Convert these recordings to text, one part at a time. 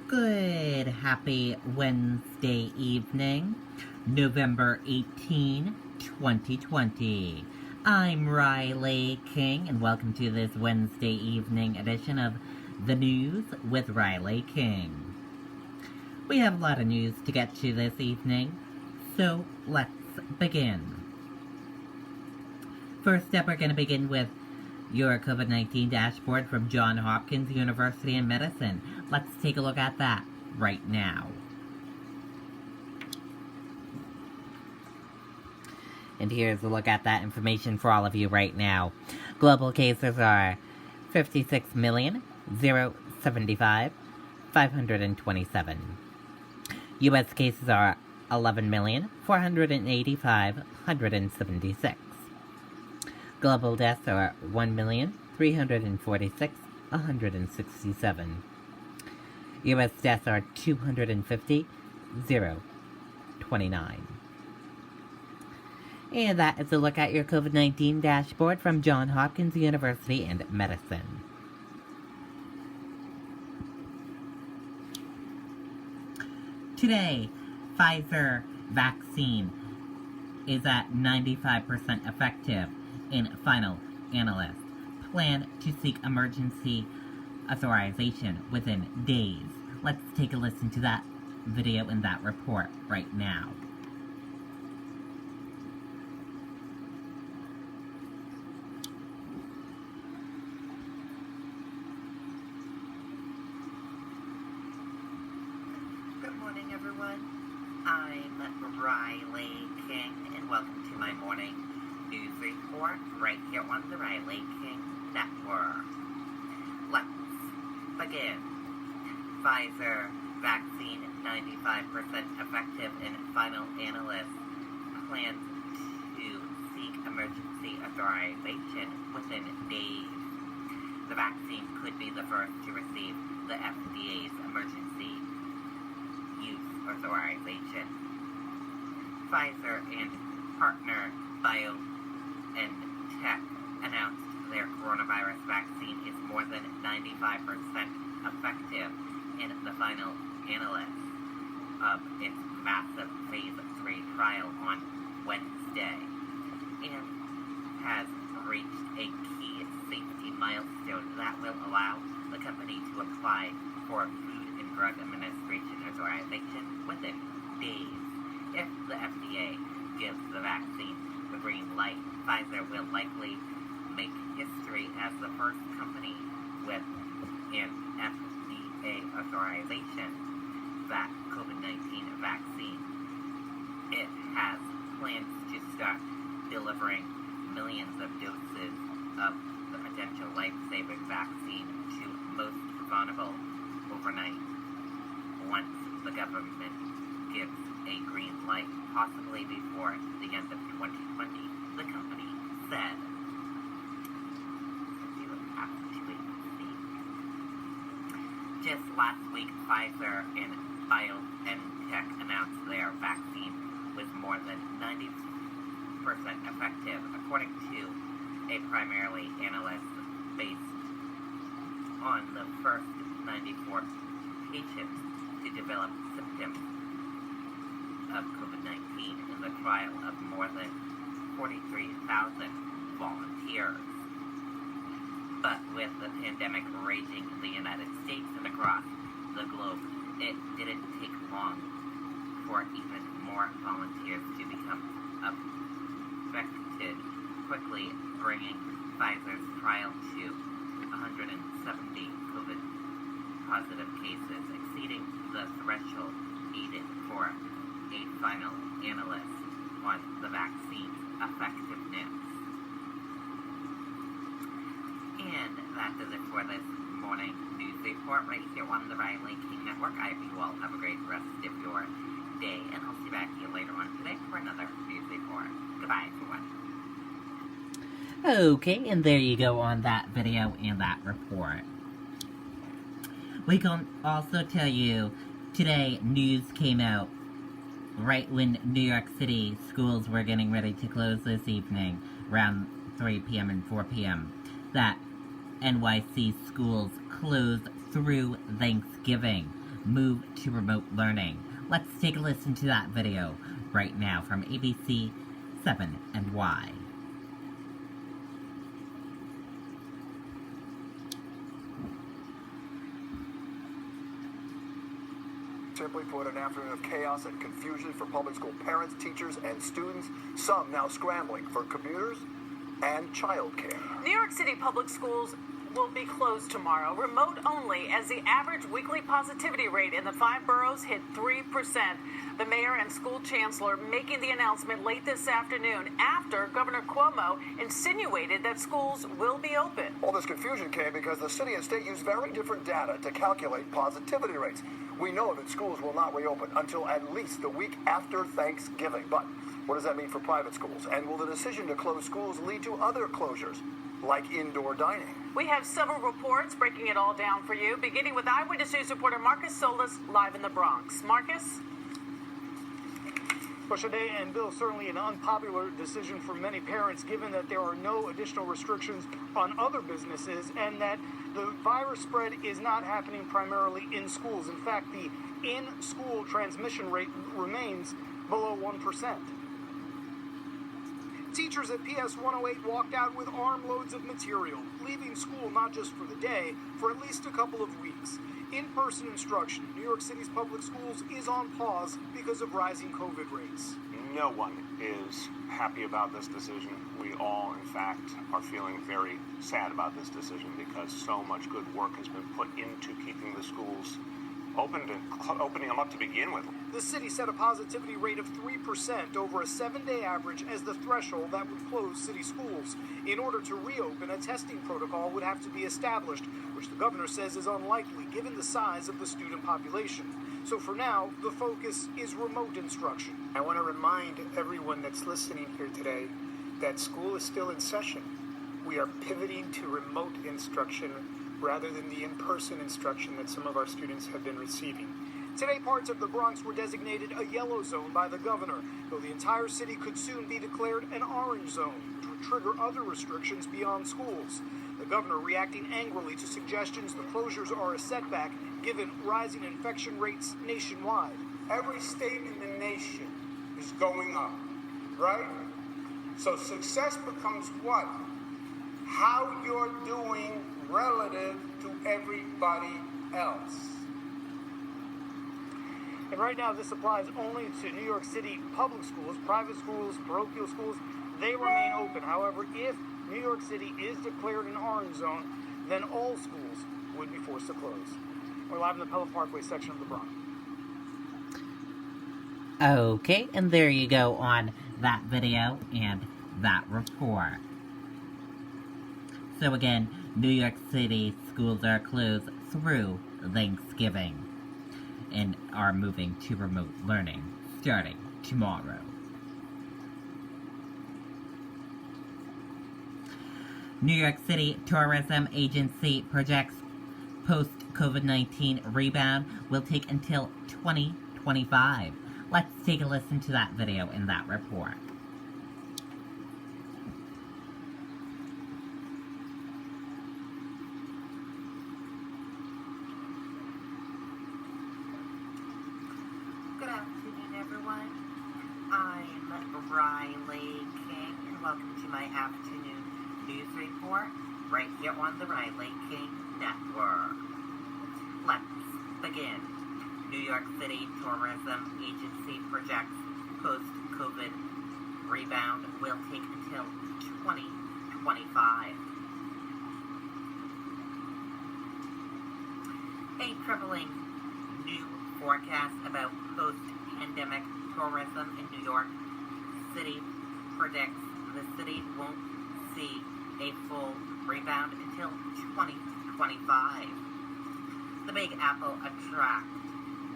Good, happy Wednesday evening, November 18, 2020. I'm Riley King, and welcome to this Wednesday evening edition of The News with Riley King. We have a lot of news to get to this evening, so let's begin. First up, we're going to begin with your COVID-19 dashboard from Johns Hopkins University in Medicine. Let's take a look at that right now. And here's a look at that information for all of you right now. Global cases are 56,075,527. U.S. cases are 11,485,176. Global deaths are 1,346,167. U.S. deaths are 250,029. And that is a look at your COVID-19 dashboard from Johns Hopkins University in Medicine. Today, Pfizer vaccine is at 95% effective in final analysts plan to seek emergency authorization within days. Let's take a listen to that video and that report right now. Good morning, everyone. I'm Riley King, and welcome to my morning news report right here on the Riley King Network. Let's begin. Pfizer vaccine 95% effective in final analyst plans to seek emergency authorization within days. The vaccine could be the first to receive the FDA's emergency use authorization. Pfizer and partner BioNTech announced their coronavirus vaccine is more than 95% effective in the final analysis of its massive phase 3 trial on Wednesday, and has reached a key safety milestone that will allow the company to apply for Food and Drug Administration authorization within days. If the FDA gives the vaccine the green light, Pfizer will likely make history as the first company with an FDA authorization that COVID-19 vaccine. It has plans to start delivering millions of doses of the potential life-saving vaccine to most vulnerable overnight once the government gives a green light, possibly before the end of 2020, the company said. Just last week, Pfizer and BioNTech announced their vaccine was more than 90% effective, according to a primarily analyst based on the first 94 patients to develop symptoms of COVID-19 in the trial of more than 43,000 volunteers. But with the pandemic raging in the United States and across the globe, it didn't take long for even more volunteers to become affected, quickly bringing Pfizer's trial to 170 COVID-positive cases, exceeding the threshold needed for a final analysis on the vaccine's effectiveness. And that does it for this morning news report right here on the Riley King Network. I hope you all have a great rest of your day, and I'll see you back here later on today for another news report. Goodbye, everyone. Okay, and there you go on that video and that report. We can also tell you, today news came out right when New York City schools were getting ready to close this evening, around 3 p.m. and 4 p.m., that NYC schools closed through Thanksgiving. move to remote learning. Let's take a listen to that video right now from ABC 7 and Y. Simply put, an afternoon of chaos and confusion for public school parents, teachers, and students, some now scrambling for computers and childcare. New York City public schools will be closed tomorrow, remote only, as the average weekly positivity rate in the 5 boroughs hit 3%. The mayor and school chancellor making the announcement late this afternoon after Governor Cuomo insinuated that schools will be open. All this confusion came because the city and state use very different data to calculate positivity rates. We know that schools will not reopen until at least the week after Thanksgiving. But what does that mean for private schools? And will the decision to close schools lead to other closures, like indoor dining? We have several reports breaking it all down for you, beginning with Eyewitness News reporter Marcus Solis live in the Bronx. Marcus? Well, Shade and Bill, certainly an unpopular decision for many parents, given that there are no additional restrictions on other businesses and that the virus spread is not happening primarily in schools. In fact, the in-school transmission rate remains below 1%. Teachers at PS 108 walked out with armloads of material, leaving school not just for the day, for at least a couple of weeks. In-person instruction in New York City's public schools is on pause because of rising COVID rates. No one is happy about this decision. We all, in fact, are feeling very sad about this decision because so much good work has been put into keeping the schools opening them up to begin with. The city set a positivity rate of 3% over a 7-day average as the threshold that would close city schools. In order to reopen, a testing protocol would have to be established, which the governor says is unlikely given the size of the student population. So for now, the focus is remote instruction. I want to remind everyone that's listening here today that school is still in session. We are pivoting to remote instruction rather than the in-person instruction that some of our students have been receiving. Today, parts of the Bronx were designated a yellow zone by the governor, though the entire city could soon be declared an orange zone, which would trigger other restrictions beyond schools. The governor reacting angrily to suggestions the closures are a setback given rising infection rates nationwide. Every state in the nation is going up, right? So success becomes what? How you're doing relative to everybody else. And right now, this applies only to New York City public schools. Private schools, parochial schools, they remain open. However, if New York City is declared an orange zone, then all schools would be forced to close. We're live in the Pelham Parkway section of the Bronx. Okay, and there you go on that video and that report. So again, New York City schools are closed through Thanksgiving and are moving to remote learning starting tomorrow. New York City Tourism Agency projects post-COVID-19 rebound will take until 2025. Let's take a listen to that video and that report. Good afternoon, everyone. I'm Riley King, and welcome to my afternoon news report right here on the Riley King Network. Let's begin. New York City Tourism Agency projects post-COVID rebound will take until 2025. A troubling new forecast about post-pandemic tourism in New York City predicts the city won't see a full rebound until 2025. The Big Apple attracted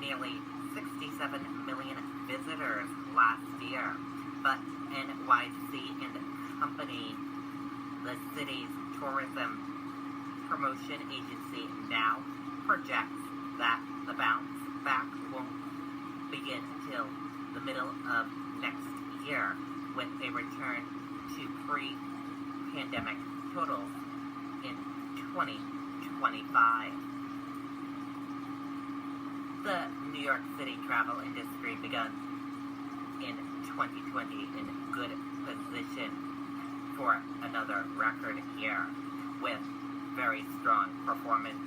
nearly 67 million visitors last year, but NYC and Company, the city's tourism promotion agency, now projects that the bounce back won't begin until the middle of next year, with a return to pre-pandemic totals in 2025. The New York City travel industry began in 2020 in good position for another record year, with very strong performance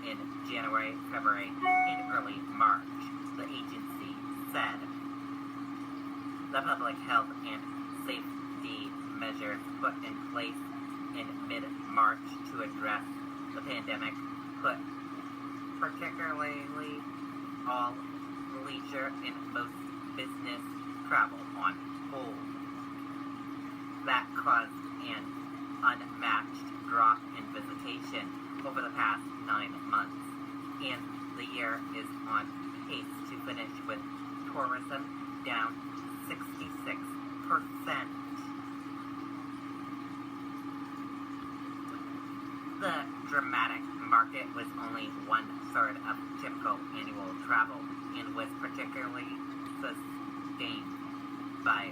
in January, February, and early March, the agency said. The public health and safety measures put in place in mid-March to address the pandemic put particularly all leisure and most business travel on hold. That caused an unmatched drop in visitation over the past 9 months, and the year is on pace to finish with tourism down 66%. The dramatic market was only 1/3 of typical annual travel and was particularly sustained by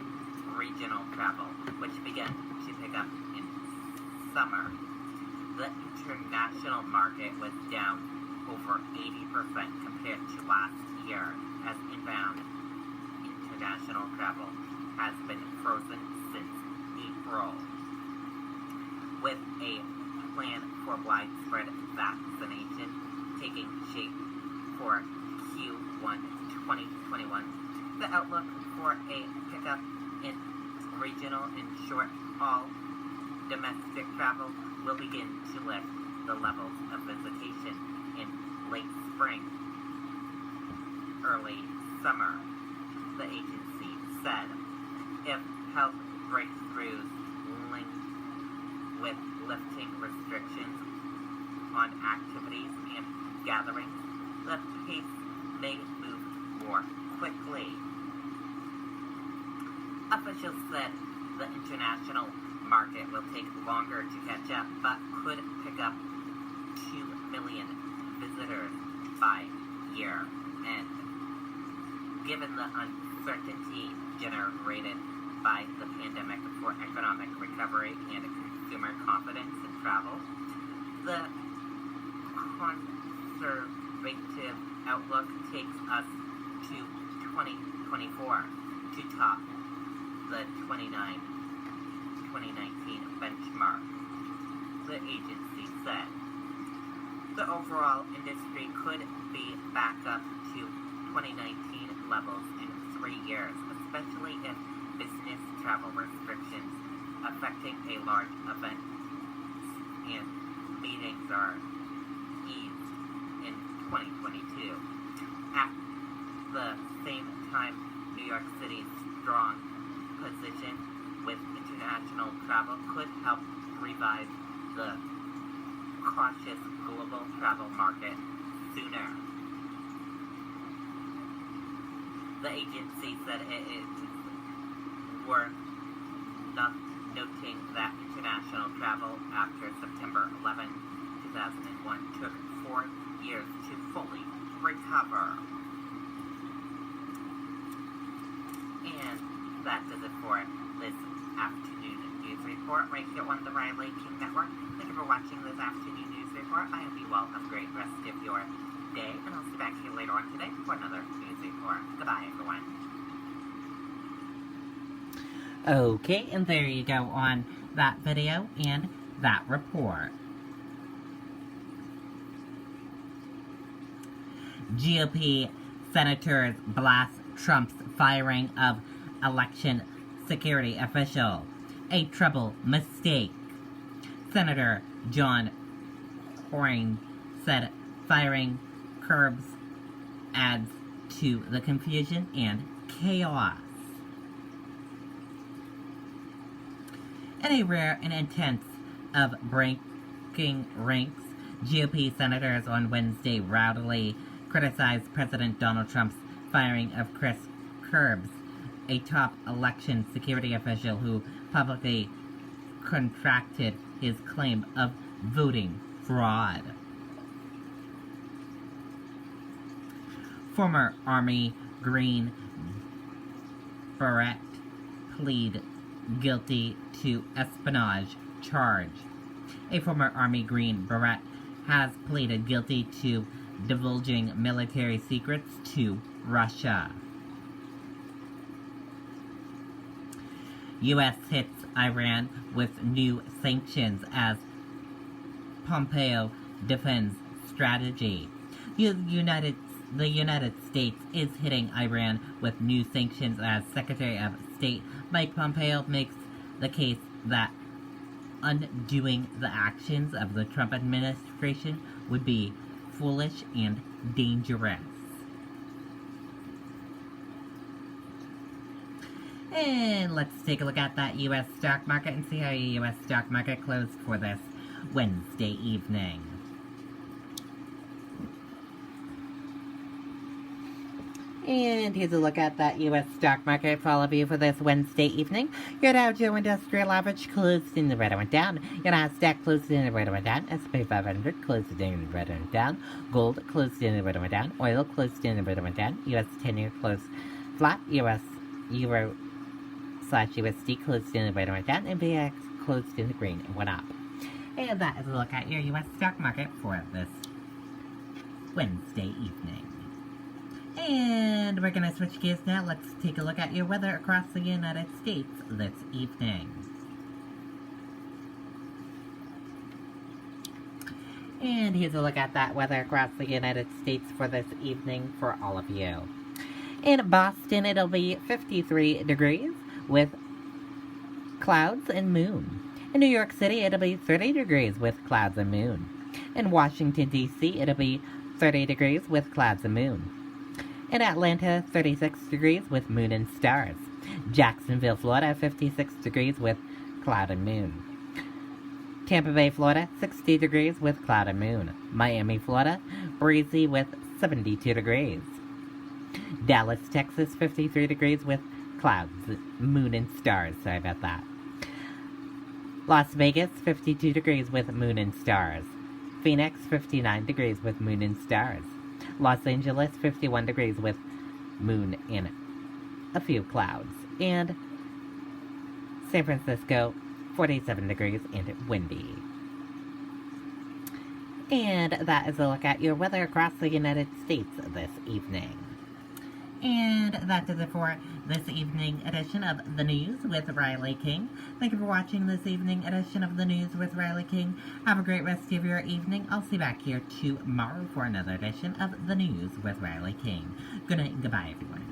regional travel, which began to pick up in summer. The international market was down over 80% compared to last year, as inbound international travel has been frozen since April. With a plan for widespread vaccination taking shape for Q1 2021, the outlook for a pickup in regional and short-haul domestic travel will begin to lift the levels of visitation in late spring, early summer, the agency said. If health breakthroughs link with lifting restrictions on activities and gatherings, the pace may move more quickly. Officials said the international market will take longer to catch up, but could pick up 2 million visitors by year end. Given the uncertainty generated by the pandemic for economic recovery and consumer confidence in travel, the conservative outlook takes us to 2024 to top the 2019 benchmark, the agency said. The overall industry could be back up to 2019 levels in 3 years, especially if business travel restrictions affecting a large event and meetings are eased in 2022. At the same time, New York City's strong position with international travel could help revive the cautious global travel market sooner. The agency said it is worth noting that international travel after September 11, 2001 took 4 years to fully recover. And that does it for this afternoon news report right here on the Riley King Network. Thank you for watching this afternoon news report. I hope you all have a great rest of your day, and I'll see you back here later on today for another news report. Goodbye, everyone. Okay, and there you go on that video and that report. GOP senators blast Trump's firing of election security official. A trouble mistake. Senator John Cornyn said firing curbs adds to the confusion and chaos. In a rare and intense of breaking ranks, GOP senators on Wednesday rowdily criticized President Donald Trump's firing of Chris Curbs, a top election security official who publicly contracted his claim of voting fraud. Former Army Green Beret plead guilty to espionage charge. A former Army Green Beret has pleaded guilty to divulging military secrets to Russia. U.S. hits Iran with new sanctions as Pompeo defends strategy. The United States is hitting Iran with new sanctions as Secretary of State Mike Pompeo makes the case that undoing the actions of the Trump administration would be foolish and dangerous. And let's take a look at that U.S. stock market and see how the U.S. stock market closed for this Wednesday evening. And here's a look at that U.S. stock market for all of you for this Wednesday evening. Your Dow Jones Industrial Average closed in the red and went down. Your Nasdaq closed in the red and went down. S&P 500 closed in the red and went down. Gold closed in the red and went down. Oil closed in the red and went down. U.S. 10-year closed flat. Euro/USD closed in the red and went down. And VX closed in the green and went up. And that is a look at your U.S. stock market for this Wednesday evening. And we're going to switch gears now. Let's take a look at your weather across the United States this evening. And here's a look at that weather across the United States for this evening for all of you. In Boston, it'll be 53 degrees with clouds and moon. In New York City, it'll be 30 degrees with clouds and moon. In Washington, D.C., it'll be 30 degrees with clouds and moon. In Atlanta, 36 degrees with moon and stars. Jacksonville, Florida, 56 degrees with cloud and moon. Tampa Bay, Florida, 60 degrees with cloud and moon. Miami, Florida, breezy with 72 degrees. Dallas, Texas, 53 degrees with clouds, moon and stars. Sorry about that. Las Vegas, 52 degrees with moon and stars. Phoenix, 59 degrees with moon and stars. Los Angeles, 51 degrees with moon and a few clouds. And San Francisco, 47 degrees and windy. And that is a look at your weather across the United States this evening. And that does it for this evening edition of The News with Riley King. Thank you for watching this evening edition of The News with Riley King. Have a great rest of your evening. I'll see you back here tomorrow for another edition of The News with Riley King. Good night and goodbye, everyone.